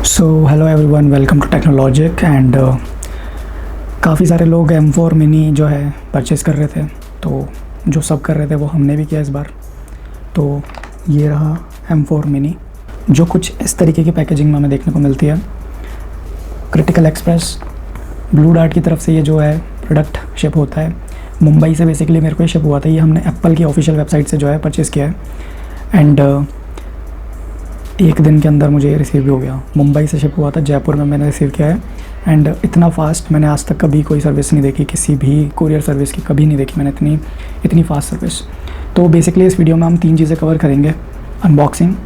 So hello everyone, welcome to Technologic. And काफ़ी सारे लोग M4 मिनी जो है परचेज़ कर रहे थे, तो जो सब कर रहे थे वो हमने भी किया इस बार। तो ये रहा M4 मिनी, जो कुछ इस तरीके की पैकेजिंग में हमें देखने को मिलती है। क्रिटिकल एक्सप्रेस ब्लू डार्ट की तरफ से ये जो है प्रोडक्ट शिप होता है। मुंबई से बेसिकली मेरे को ये शिप हुआ था। ये हमने एप्पल की ऑफिशियल वेबसाइट से जो है परचेज़ किया है एंड एक दिन के अंदर मुझे ये रिसीव भी हो गया। मुंबई से शिप हुआ था, जयपुर में मैंने रिसीव किया है एंड इतना फास्ट मैंने आज तक कभी कोई सर्विस नहीं देखी, किसी भी कुरियर सर्विस की कभी नहीं देखी मैंने इतनी फास्ट सर्विस। तो बेसिकली इस वीडियो में हम 3 चीज़ें कवर करेंगे। अनबॉक्सिंग,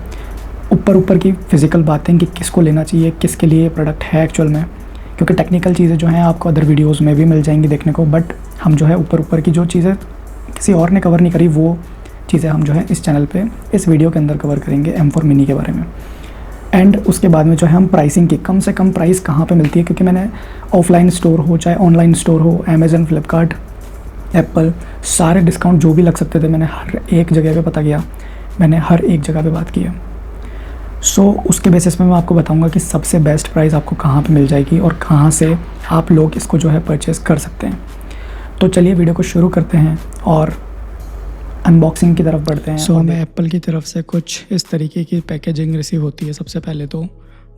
ऊपर की फ़िज़िकल बातें कि किसको लेना चाहिए, किसके लिए प्रोडक्ट है एक्चुअल में, क्योंकि टेक्निकल चीज़ें जो हैं आपको अदर वीडियोज़ में भी मिल जाएंगी देखने को, बट हम जो है ऊपर की जो चीज़ें किसी और ने कवर नहीं करी वो चीज़ें हम जो है इस चैनल पे इस वीडियो के अंदर कवर करेंगे M4 मिनी के बारे में। एंड उसके बाद में जो है हम प्राइसिंग की कम से कम प्राइस कहाँ पे मिलती है, क्योंकि मैंने ऑफलाइन स्टोर हो चाहे ऑनलाइन स्टोर हो, अमेज़न, फ्लिपकार्ट, एप्पल, सारे डिस्काउंट जो भी लग सकते थे मैंने हर एक जगह पे पता किया, मैंने हर एक जगह पे बात की है। सो उसके बेसिस पे मैं आपको बताऊंगा कि सबसे बेस्ट प्राइस आपको कहाँ पे मिल जाएगी और कहाँ से आप लोग इसको जो है परचेज़ कर सकते हैं। तो चलिए वीडियो को शुरू करते हैं और अनबॉक्सिंग की तरफ बढ़ते हैं। सो हमें एप्पल की तरफ से कुछ इस तरीके की पैकेजिंग रिसीव होती है। सबसे पहले तो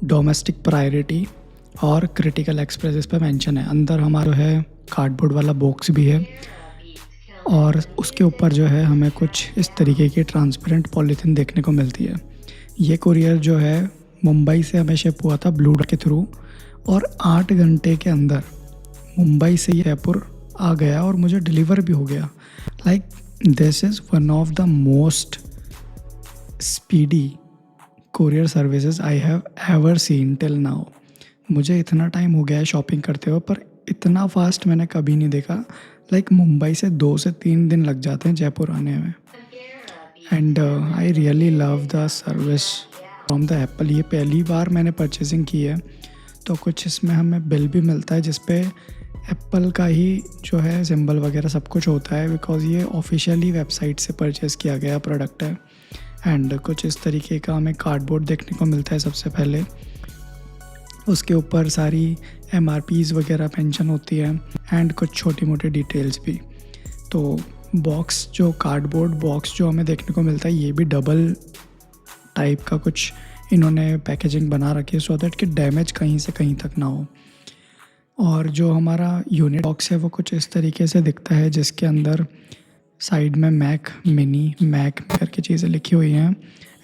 डोमेस्टिक प्रायोरिटी और क्रिटिकल एक्सप्रेस इस पर मेंशन है। अंदर हमारा है कार्डबोर्ड वाला बॉक्स भी है और उसके ऊपर जो है हमें कुछ इस तरीके की ट्रांसपेरेंट पॉलीथीन देखने को मिलती है। ये कुरियर जो है मुंबई से हमें शिप हुआ था ब्लू डार्ट के थ्रू और 8 घंटे के अंदर मुंबई से ये जयपुर आ गया और मुझे डिलीवर भी हो गया। Like this is one of the most speedy courier services I have ever seen till now. मुझे इतना टाइम हो गया है शॉपिंग करते हुए, पर इतना फास्ट मैंने कभी नहीं देखा। लाइक मुंबई से 2 से 3 दिन लग जाते हैं जयपुर आने में। And I really love the service from the Apple. ये पहली बार मैंने परचेजिंग की है, तो कुछ इसमें हमें बिल भी मिलता है जिसपे एप्पल का ही जो है सिंबल वगैरह सब कुछ होता है, बिकॉज़ ये ऑफिशियली वेबसाइट से परचेज़ किया गया प्रोडक्ट है। एंड कुछ इस तरीके का हमें कार्डबोर्ड देखने को मिलता है सबसे पहले। उसके ऊपर सारी MRPs वगैरह मेंशन होती है एंड कुछ छोटी मोटी डिटेल्स भी। तो बॉक्स जो कार्डबोर्ड बॉक्स जो हमें देखने को मिलता है, ये भी डबल टाइप का कुछ इन्होंने पैकेजिंग बना रखी है सो दैट कि डैमेज कहीं से कहीं तक ना हो। और जो हमारा यूनिट बॉक्स है वो कुछ इस तरीके से दिखता है, जिसके अंदर साइड में मैक मिनी मैक करके चीज़ें लिखी हुई हैं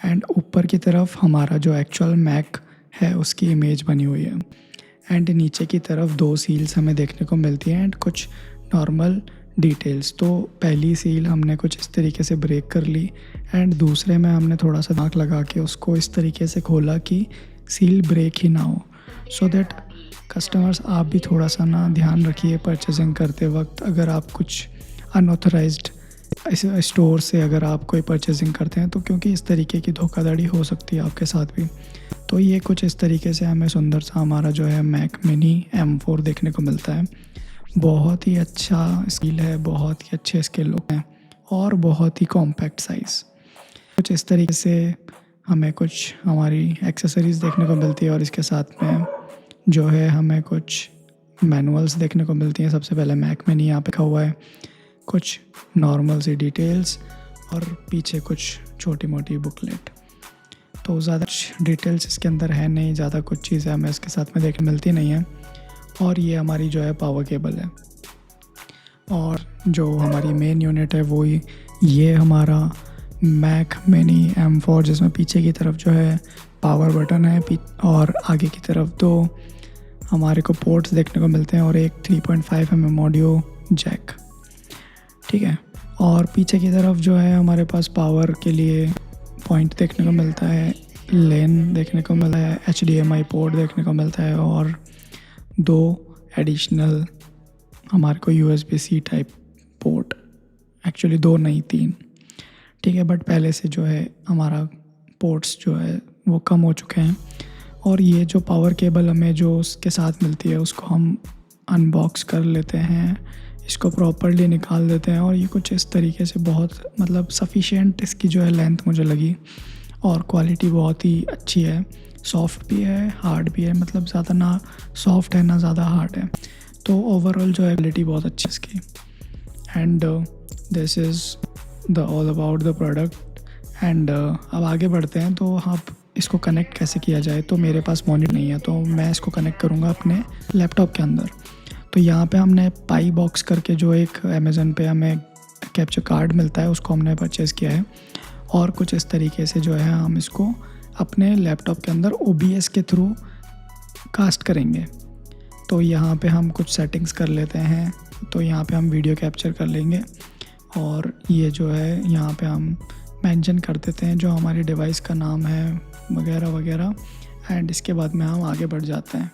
एंड ऊपर की तरफ हमारा जो एक्चुअल मैक है उसकी इमेज बनी हुई है। एंड नीचे की तरफ 2 सील्स हमें देखने को मिलती हैं एंड कुछ नॉर्मल डिटेल्स। तो पहली सील हमने कुछ इस तरीके से ब्रेक कर ली एंड दूसरे में हमने थोड़ा सा दाग लगा के उसको इस तरीके से खोला कि सील ब्रेक ही ना हो। सो दैट कस्टमर्स आप भी थोड़ा सा ना ध्यान रखिए परचेजिंग करते वक्त। अगर आप कुछ अनऑथराइज्ड स्टोर से अगर आप कोई परचेजिंग करते हैं तो क्योंकि इस तरीके की धोखाधड़ी हो सकती है आपके साथ भी। तो ये कुछ इस तरीके से हमें सुंदर सा हमारा जो है मैक मिनी M4 देखने को मिलता है। बहुत ही अच्छा स्केल है, बहुत ही अच्छे इसके लुक हैं और बहुत ही कॉम्पैक्ट साइज़। कुछ इस तरीके से हमें कुछ हमारी एक्सेसरीज़ देखने को मिलती है और इसके साथ में जो है हमें कुछ मैनुअल्स देखने को मिलती हैं। सबसे पहले मैक मिनी यहाँ पे लिखा हुआ है, कुछ नॉर्मल सी डिटेल्स और पीछे कुछ छोटी मोटी बुकलेट। तो ज़्यादा डिटेल्स इसके अंदर है नहीं, ज़्यादा कुछ चीज़ें हमें इसके साथ में देखने मिलती नहीं है। और ये हमारी जो है पावर केबल है और जो हमारी मेन यूनिट है वो ये हमारा मैक मिनी M4, जिसमें पीछे की तरफ जो है पावर बटन है और आगे की तरफ 2 हमारे को पोर्ट्स देखने को मिलते हैं और एक 3.5 mm ऑडियो जैक, ठीक है। और पीछे की तरफ जो है हमारे पास पावर के लिए पॉइंट देखने को मिलता है, लेन देखने को मिलता है, HDMI पोर्ट देखने को मिलता है और 2 एडिशनल हमारे को USB-C टाइप पोर्ट, एक्चुअली 2 नहीं 3, ठीक है, बट पहले से जो है हमारा पोर्ट्स जो है वो कम हो चुके हैं। और ये जो पावर केबल हमें जो उसके साथ मिलती है उसको हम अनबॉक्स कर लेते हैं, इसको प्रॉपर्ली निकाल देते हैं और ये कुछ इस तरीके से बहुत मतलब सफिशिएंट इसकी जो है लेंथ मुझे लगी और क्वालिटी बहुत ही अच्छी है। सॉफ्ट भी है, हार्ड भी है, मतलब ज़्यादा ना सॉफ्ट है ना ज़्यादा हार्ड है। तो ओवरऑल जो है क्वालिटी बहुत अच्छी है इसकी। And this is the all about the product. And अब आगे बढ़ते हैं, तो आप इसको कनेक्ट कैसे किया जाए। तो मेरे पास मॉनिटर नहीं है, तो मैं इसको कनेक्ट करूँगा अपने लैपटॉप के अंदर। तो यहाँ पे हमने पाई बॉक्स करके जो एक अमेज़न पे हमें कैप्चर कार्ड मिलता है, उसको हमने परचेज़ किया है। और कुछ इस तरीके से जो है हम इसको अपने लैपटॉप के अंदर OBS के थ्रू कास्ट करेंगे। तो यहाँ पे हम कुछ सेटिंग्स कर लेते हैं। तो यहाँ पे हम वीडियो कैप्चर कर लेंगे और ये जो है यहाँ पे हम मेंशन कर देते हैं जो हमारी डिवाइस का नाम है वगैरह वगैरह। एंड इसके बाद में हम आगे बढ़ जाते हैं।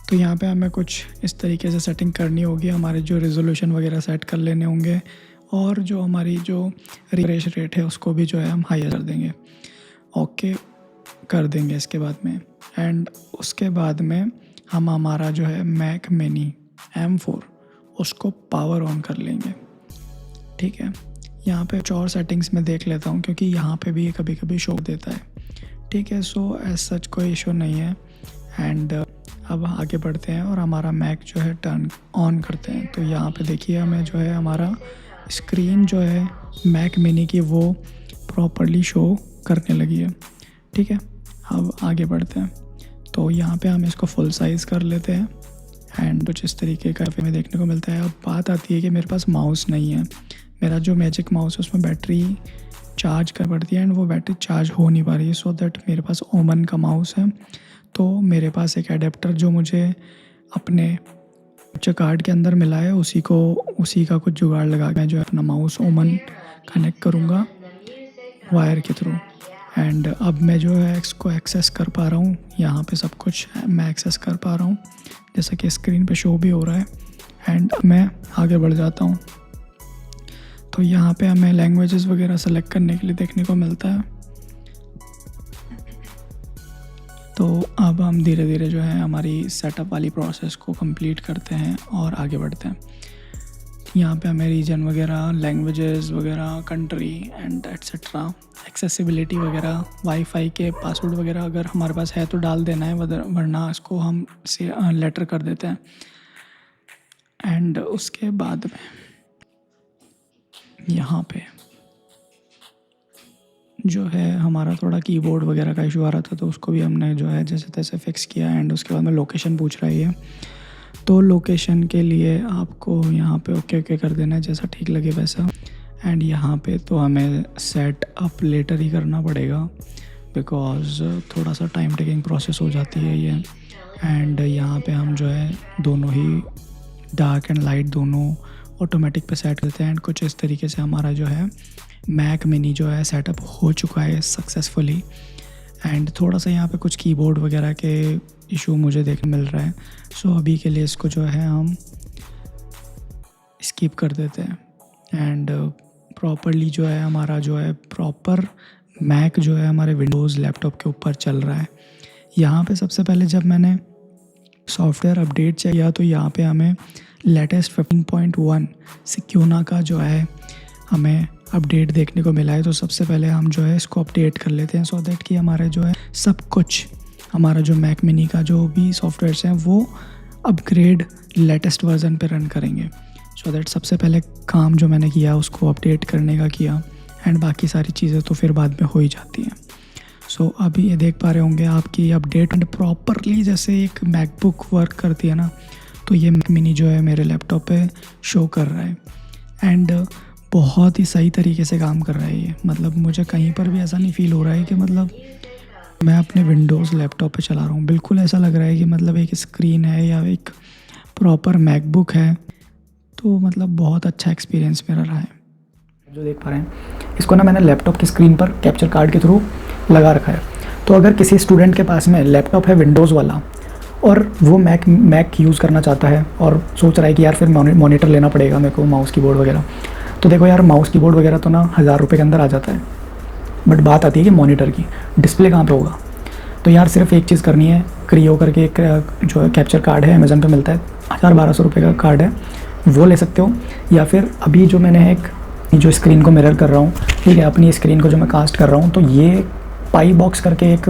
तो यहाँ पे हमें कुछ इस तरीके से सेटिंग करनी होगी, हमारे जो रेजोल्यूशन वगैरह सेट कर लेने होंगे और जो हमारी जो रिफ्रेश रेट है उसको भी जो है हम हाई कर देंगे, ओके कर देंगे इसके बाद में। एंड उसके बाद में हम हमारा जो है मैक मिनी M4 उसको पावर ऑन कर लेंगे, ठीक है। यहाँ पे कुछ और सेटिंग्स में देख लेता हूँ क्योंकि यहाँ पे भी कभी कभी शो देता है, ठीक है। सो एज सच कोई इशू नहीं है। एंड अब आगे बढ़ते हैं और हमारा मैक जो है टर्न ऑन करते हैं। तो यहाँ पे देखिए हमें जो है हमारा स्क्रीन जो है मैक मिनी की वो प्रॉपरली शो करने लगी है, ठीक है। अब आगे बढ़ते हैं। तो यहाँ पे हम इसको फुल साइज़ कर लेते हैं एंड कुछ इस तरीके का हमें देखने को मिलता है। अब बात आती है कि मेरे पास माउस नहीं है, मेरा जो मैजिक माउस है उसमें बैटरी चार्ज कर पड़ती है एंड वो बैटरी चार्ज हो नहीं पा रही है। सो दैट मेरे पास ओमन का माउस है। तो मेरे पास एक एडेप्टर जो मुझे अपने जो कार्ड के अंदर मिला है उसी का कुछ जुगाड़ लगा के मैं जो है अपना माउस ओमन कनेक्ट करूँगा वायर के थ्रू। एंड अब मैं जो है इसको एक्सेस कर पा रहा हूँ, यहाँ पे सब कुछ मैं एक्सेस कर पा रहा हूँ जैसा कि स्क्रीन पे शो भी हो रहा है। एंड मैं आगे बढ़ जाता हूँ। तो यहाँ पे हमें लैंग्वेजेस वगैरह सेलेक्ट करने के लिए देखने को मिलता है। तो अब हम धीरे धीरे जो है हमारी सेटअप वाली प्रोसेस को कंप्लीट करते हैं और आगे बढ़ते हैं। यहाँ पे हमें रीजन वगैरह, लैंग्वेजेस वगैरह, कंट्री एंड एट्सेट्रा, एक्सेसिबिलिटी वगैरह, वाईफाई के पासवर्ड वगैरह अगर हमारे पास है तो डाल देना है, वरना इसको हम से लेटर कर देते हैं। एंड उसके बाद में यहाँ पे जो है हमारा थोड़ा कीबोर्ड वगैरह का इशू आ रहा था, तो उसको भी हमने जो है जैसे तैसे फिक्स किया। एंड उसके बाद में लोकेशन पूछ रही है, तो लोकेशन के लिए आपको यहाँ पे ओके कर देना है जैसा ठीक लगे वैसा। एंड यहाँ पे तो हमें सेट अप लेटर ही करना पड़ेगा बिकॉज़ थोड़ा सा टाइम टेकिंग प्रोसेस हो जाती है ये। एंड यहाँ पे हम जो है दोनों ही डार्क एंड लाइट दोनों ऑटोमेटिक पे सेट करते हैं। एंड कुछ इस तरीके से हमारा जो है मैक मिनी जो है सेटअप हो चुका है सक्सेसफुली। एंड थोड़ा सा यहाँ पे कुछ कीबोर्ड वगैरह के इशू मुझे देखने मिल रहा है। सो अभी के लिए इसको जो है हम स्किप कर देते हैं। एंड प्रॉपरली जो है हमारा जो है प्रॉपर मैक जो है हमारे विंडोज़ लैपटॉप के ऊपर चल रहा है। यहाँ पे सबसे पहले जब मैंने सॉफ्टवेयर अपडेट चेक किया तो यहाँ पे हमें लेटेस्ट 15.1 सिक्योना का जो है हमें अपडेट देखने को मिला है। तो सबसे पहले हम जो है इसको अपडेट कर लेते हैं सो दैट कि हमारे जो है सब कुछ हमारा जो मैक मिनी का जो भी सॉफ्टवेयर्स हैं वो अपग्रेड लेटेस्ट वर्जन पे रन करेंगे। सो दैट सबसे पहले काम जो मैंने किया उसको अपडेट करने का किया। एंड बाकी सारी चीज़ें तो फिर बाद में हो ही जाती हैं। सो अभी ये देख पा रहे होंगे आपकी अपडेट एंड प्रॉपरली जैसे एक मैकबुक वर्क करती है ना, तो ये मैक मिनी जो है मेरे लैपटॉप पे शो कर रहा है। एंड बहुत ही सही तरीके से काम कर रहा है ये, मतलब मुझे कहीं पर भी ऐसा नहीं फील हो रहा है कि मतलब मैं अपने विंडोज़ लैपटॉप पे चला रहा हूँ। बिल्कुल ऐसा लग रहा है कि मतलब एक स्क्रीन है या एक प्रॉपर मैकबुक है। तो मतलब बहुत अच्छा एक्सपीरियंस मेरा रहा है। जो देख पा रहे हैं इसको ना मैंने लैपटॉप की स्क्रीन पर कैप्चर कार्ड के थ्रू लगा रखा है। तो अगर किसी स्टूडेंट के पास में लैपटॉप है विंडोज़ वाला और वो मैक यूज़ करना चाहता है और सोच रहा है कि यार फिर मॉनिटर लेना पड़ेगा मेरे को, माउस कीबोर्ड वगैरह, तो देखो यार माउस कीबोर्ड वगैरह तो ना 1000 रुपये के अंदर आ जाता है। बट बात आती है कि मॉनिटर की डिस्प्ले कहाँ पे होगा। तो यार सिर्फ एक चीज़ करनी है, क्रियो करके एक जो है कैप्चर कार्ड है अमेज़न पे मिलता है, 1000-1200 रुपये का कार्ड है, वो ले सकते हो। या फिर अभी जो मैंने एक जो स्क्रीन को मिरर कर रहा हूँ, ठीक है, अपनी स्क्रीन को जो मैं कास्ट कर रहा हूँ, तो ये पाई बॉक्स करके एक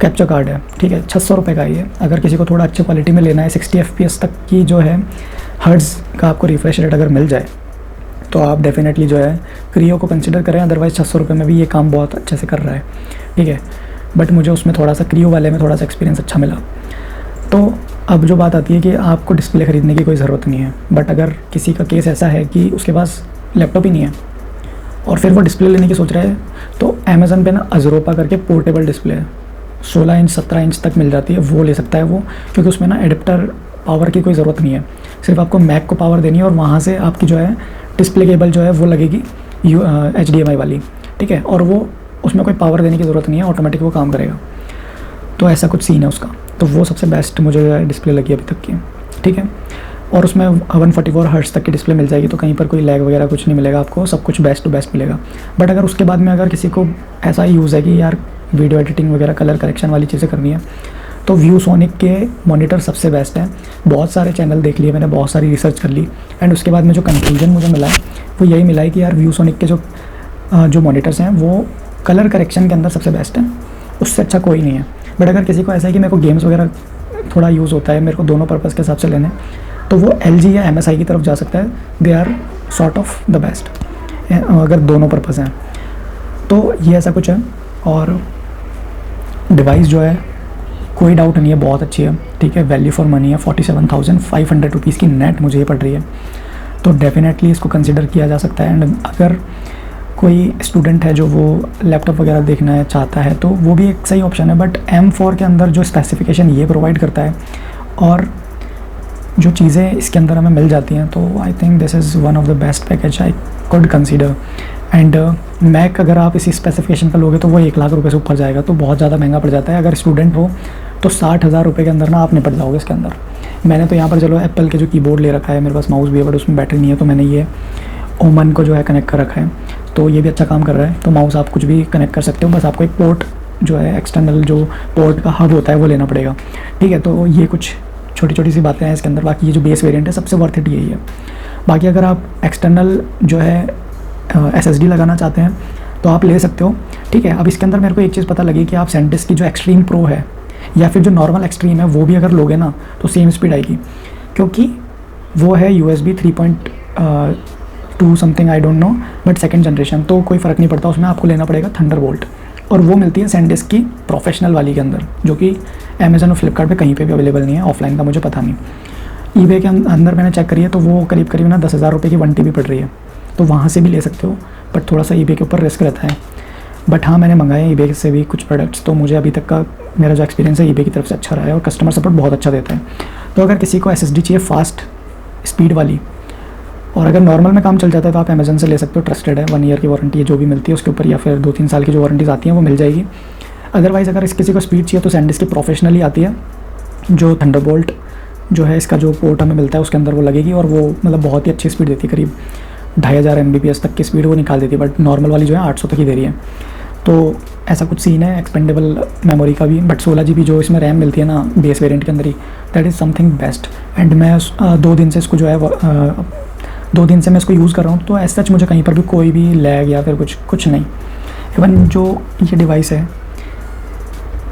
कैप्चर कार्ड है, ठीक है, 600 रुपये का ये। अगर किसी को थोड़ा अच्छी क्वालिटी में लेना है, 60 FPS तक की जो है हर्ट्ज़ का आपको रिफ्रेश रेट अगर मिल जाए तो आप डेफिनेटली जो है क्रियो को कंसिडर करें। अदरवाइज़ 600 रुपये में भी ये काम बहुत अच्छे से कर रहा है, ठीक है। बट मुझे उसमें थोड़ा सा क्रियो वाले में थोड़ा सा एक्सपीरियंस अच्छा मिला। तो अब जो बात आती है कि आपको डिस्प्ले ख़रीदने की कोई ज़रूरत नहीं है, बट अगर किसी का केस ऐसा है कि उसके पास लैपटॉप ही नहीं है और फिर वो डिस्प्ले लेने की सोच रहा है, तो अमेज़न पे ना अज़रोपा करके पोर्टेबल डिस्प्ले है, 16 इंच 17 इंच तक मिल जाती है, वो ले सकता है वो, क्योंकि उसमें ना एडेप्टर पावर की कोई ज़रूरत नहीं है। सिर्फ आपको मैक को पावर देनी है और वहाँ से आपकी जो है डिस्प्ले केबल जो है वो लगेगी HDMI वाली, ठीक है। और वो उसमें कोई पावर देने की ज़रूरत नहीं है, ऑटोमेटिक वो काम करेगा। तो ऐसा कुछ सीन है उसका। तो वो सबसे बेस्ट मुझे डिस्प्ले लगी अभी तक की, ठीक है। और उसमें 144 हर्ट्ज़ तक की डिस्प्ले मिल जाएगी, तो कहीं पर कोई लैग वगैरह कुछ नहीं मिलेगा आपको, सब कुछ बेस्ट टू बेस्ट मिलेगा। बट अगर उसके बाद में अगर किसी को ऐसा यूज़ है कि यार वीडियो एडिटिंग वगैरह कलर करेक्शन वाली चीज़ें करनी है, तो ViewSonic के मॉनिटर सबसे बेस्ट हैं। बहुत सारे चैनल देख लिए मैंने, बहुत सारी रिसर्च कर ली, एंड उसके बाद में जो कंक्लूजन मुझे मिला है वो यही मिला है कि यार ViewSonic के जो मॉनिटर्स हैं वो कलर करेक्शन के अंदर सबसे बेस्ट हैं, उससे अच्छा कोई नहीं है। बट अगर किसी को ऐसा है कि मेरे को गेम्स वगैरह थोड़ा यूज़ होता है, मेरे को दोनों पर्पज़ के हिसाब से लेने, तो वो LG या MSI की तरफ जा सकता है। They are sort of the best अगर दोनों पर्पज़ हैं। तो ये ऐसा कुछ है। और डिवाइस जो है कोई डाउट नहीं है, बहुत अच्छी है, ठीक है। वैल्यू फॉर मनी है, 47,500 रुपीज़ की नेट मुझे ये पड़ रही है, तो डेफिनेटली इसको कंसिडर किया जा सकता है। एंड अगर कोई स्टूडेंट है जो वो लैपटॉप वगैरह देखना है चाहता है, तो वो भी एक सही ऑप्शन है। बट M4 के अंदर जो स्पेसिफिकेशन ये प्रोवाइड करता है और जो चीज़ें इसके अंदर हमें मिल जाती हैं, तो I think this is one of the best package I could consider. And Mac अगर आप इसी स्पेसिफिकेशन का लोगे तो वो 1 लाख रुपये से ऊपर जाएगा, तो बहुत ज़्यादा महंगा पड़ जाता है। अगर स्टूडेंट हो तो 60,000 रुपये के अंदर ना आप निपट जाओगे इसके अंदर। मैंने तो यहाँ पर चलो एप्पल के जो कीबोर्ड ले रखा है, मेरे पास माउस भी है बट उसमें बैटरी नहीं है, तो मैंने ये ओमन को जो है कनेक्ट कर रखा है, तो ये भी अच्छा काम कर रहा है। तो माउस आप कुछ भी कनेक्ट कर सकते हो, बस आपको एक पोर्ट जो है एक्सटर्नल जो पोर्ट का हब होता है वो लेना पड़ेगा, ठीक है। तो ये कुछ छोटी छोटी सी बातें हैं इसके अंदर। बाकी ये जो बेस वेरिएंट है सबसे वर्थ इट यही है। बाकी अगर आप एक्सटर्नल जो है SSD लगाना चाहते हैं तो आप ले सकते हो, ठीक है। अब इसके अंदर मेरे को एक चीज़ पता लगी कि आप SanDisk की जो एक्सट्रीम प्रो है या फिर जो नॉर्मल एक्सट्रीम है वो भी अगर लोगे ना तो सेम स्पीड आएगी, क्योंकि वो है USB 3.2 something, I don't know, but second generation, तो कोई फ़र्क नहीं पड़ता उसमें। आपको लेना पड़ेगा थंडरबोल्ट, और वो मिलती है SanDisk की प्रोफेशनल वाली के अंदर, जो कि अमेज़न और फ्लिपकार्ट पे कहीं पे भी अवेलेबल नहीं है। ऑफलाइन का मुझे पता नहीं, eBay के अंदर मैंने चेक करी है तो वो करीब करीब ना 10,000 रुपये की 1 TB पड़ रही है, तो वहाँ से भी ले सकते हो। बट थोड़ा सा eBay के ऊपर रिस्क रहता है। बट हाँ, मैंने मंगाए हैं eBay से भी कुछ प्रोडक्ट्स, तो मुझे अभी तक का मेरा जो एक्सपीरियंस है eBay की तरफ से अच्छा रहा है और कस्टमर सपोर्ट बहुत अच्छा देता है। तो अगर किसी को SSD चाहिए फास्ट स्पीड वाली, और अगर नॉर्मल में काम चल जाता है, तो आप अमेज़न से ले सकते हो, ट्रस्टेड है, 1 ईयर की वारंटी है जो भी मिलती है उसके ऊपर, या फिर 2-3 साल की जो वारंटीज़ आती हैं वो मिल जाएगी। अदरवाइज़ अगर किसी को स्पीड चाहिए तो SanDisk की प्रोफेशनली आती है, जो थंडरबोल्ट जो है इसका जो पोर्ट हमें मिलता है उसके अंदर वो लगेगी, और वो मतलब बहुत ही अच्छी स्पीड देती है, करीब 2500 Mbps तक की स्पीड वो निकाल देती है। बट नॉर्मल वाली जो है 800 तक ही दे रही है। तो ऐसा कुछ सीन है एक्सपेंडेबल मेमोरी का भी। बट 16 GB जो इसमें रैम मिलती है ना बेस वेरिएंट के अंदर ही, that is something best. And मैं 2 दिन से इसको जो है 2 दिन से मैं इसको यूज़ कर रहा हूँ, तो ऐसा सच मुझे कहीं पर भी कोई भी लैग या फिर कुछ नहीं। इवन जो ये डिवाइस है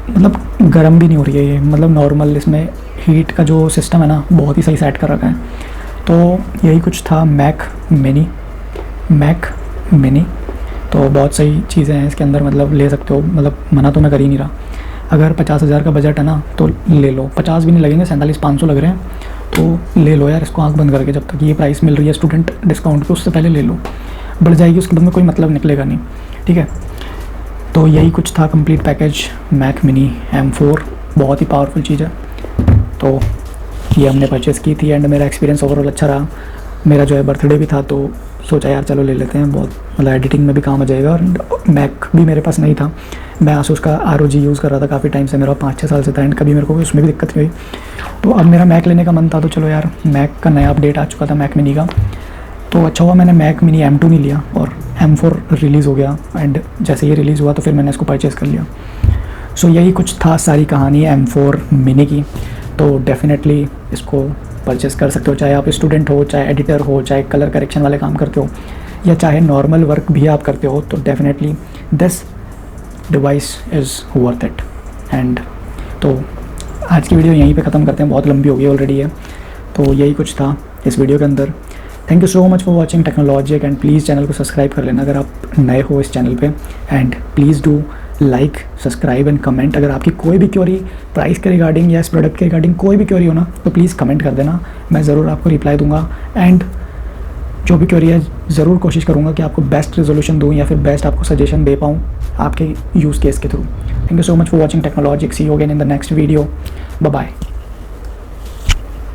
मतलब गर्म भी नहीं हो रही है ये, मतलब नॉर्मल इसमें हीट का जो सिस्टम है ना बहुत ही सही सेट कर रखा है। तो यही कुछ था मैक मिनी। तो बहुत सही चीज़ें हैं इसके अंदर, मतलब ले सकते हो, मतलब मना तो मैं कर ही नहीं रहा। अगर 50,000 का बजट है ना तो ले लो, 50 भी नहीं लगेंगे, 47,500 लग रहे हैं, तो ले लो यार इसको आंख बंद करके। जब तक ये प्राइस मिल रही है स्टूडेंट डिस्काउंट पे, उससे पहले ले लो, बढ़ जाएगी उसके बाद में कोई मतलब निकलेगा नहीं, ठीक है। तो यही कुछ था complete package Mac mini M4, बहुत ही पावरफुल चीज़ है। तो ये हमने परचेज़ की थी एंड मेरा एक्सपीरियंस ओवरऑल अच्छा रहा। मेरा जो है बर्थडे भी था, तो सोचा यार चलो ले लेते हैं, बहुत मतलब एडिटिंग में भी काम आ जाएगा। और मैक भी मेरे पास नहीं था, मैं आसूस का ROG यूज़ कर रहा था काफ़ी टाइम से, मेरा 5-6 साल से था, एंड कभी मेरे को उसमें भी दिक्कत नहीं हुई। तो अब मेरा मैक लेने का मन था, तो चलो यार मैक का नया अपडेट आ चुका था मैक मिनी का, तो अच्छा हुआ मैंने मैक मिनी M2 नहीं लिया और M4 रिलीज़ हो गया। एंड जैसे ये रिलीज़ हुआ तो फिर मैंने इसको परचेज़ कर लिया। सो यही कुछ था सारी कहानी M4 मिनी की। तो डेफिनेटली इसको परचेज़ कर सकते हो, चाहे आप स्टूडेंट हो, चाहे एडिटर हो, चाहे कलर करेक्शन वाले काम करते हो, या चाहे नॉर्मल वर्क भी आप करते हो, तो definitely this device is worth it. And तो आज की वीडियो यहीं पे ख़त्म करते हैं, बहुत लंबी हो गई ऑलरेडी है। तो यही कुछ था इस वीडियो के अंदर। Thank you so much for watching technological, and please channel को सब्सक्राइब कर लेना अगर आप नए हो इस चैनल पे, and please do like, subscribe and comment. अगर आपकी कोई भी क्वेरी प्राइस के रिगार्डिंग या इस प्रोडक्ट के रिगार्डिंग कोई भी क्वेरी हो ना, तो प्लीज़ कमेंट कर देना, मैं ज़रूर आपको रिप्लाई दूंगा। एंड जो भी क्वेरी है ज़रूर कोशिश करूँगा कि आपको बेस्ट रिजोल्यूशन दूँ या फिर बेस्ट आपको सजेशन दे पाऊँ आपके यूज़ केस के थ्रू। Thank you so much for watching Technologic. See you again in the next video. Bye bye.